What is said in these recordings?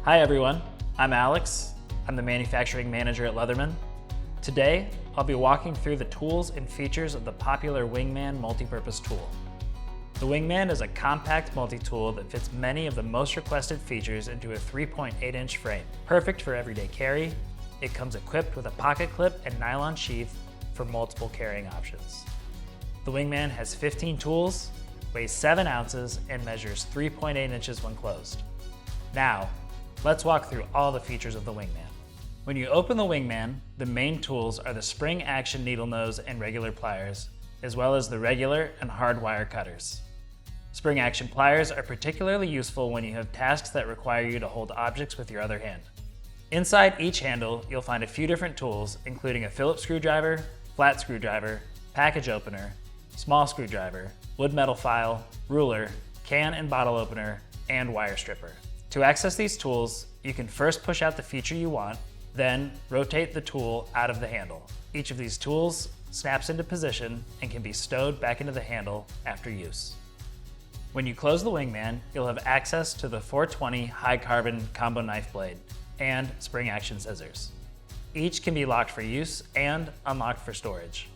Hi everyone, I'm Alex. I'm the manufacturing manager at Leatherman. Today, I'll be walking through the tools and features of the popular Wingman multi-purpose tool. The Wingman is a compact multi-tool that fits many of the most requested features into a 3.8-inch frame. Perfect for everyday carry, it comes equipped with a pocket clip and nylon sheath for multiple carrying options. The Wingman has 15 tools, weighs 7 ounces, and measures 3.8 inches when closed. Now, let's walk through all the features of the Wingman. When you open the Wingman, the main tools are the spring action needle nose and regular pliers, as well as the regular and hard wire cutters. Spring action pliers are particularly useful when you have tasks that require you to hold objects with your other hand. Inside each handle, you'll find a few different tools, including a Phillips screwdriver, flat screwdriver, package opener, small screwdriver, wood metal file, ruler, can and bottle opener, and wire stripper. To access these tools, you can first push out the feature you want, then rotate the tool out of the handle. Each of these tools snaps into position and can be stowed back into the handle after use. When you close the Wingman, you'll have access to the 420 high carbon combo knife blade and spring action scissors. Each can be locked for use and unlocked for storage.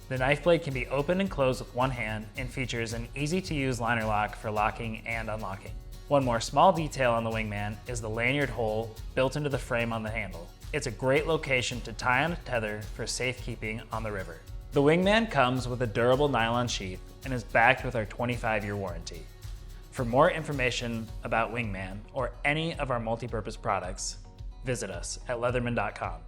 The knife blade can be opened and closed with one hand and features an easy-to-use liner lock for locking and unlocking. One more small detail on the Wingman is the lanyard hole built into the frame on the handle. It's a great location to tie on a tether for safekeeping on the river. The Wingman comes with a durable nylon sheath and is backed with our 25-year warranty. For more information about Wingman or any of our multi-purpose products, visit us at leatherman.com.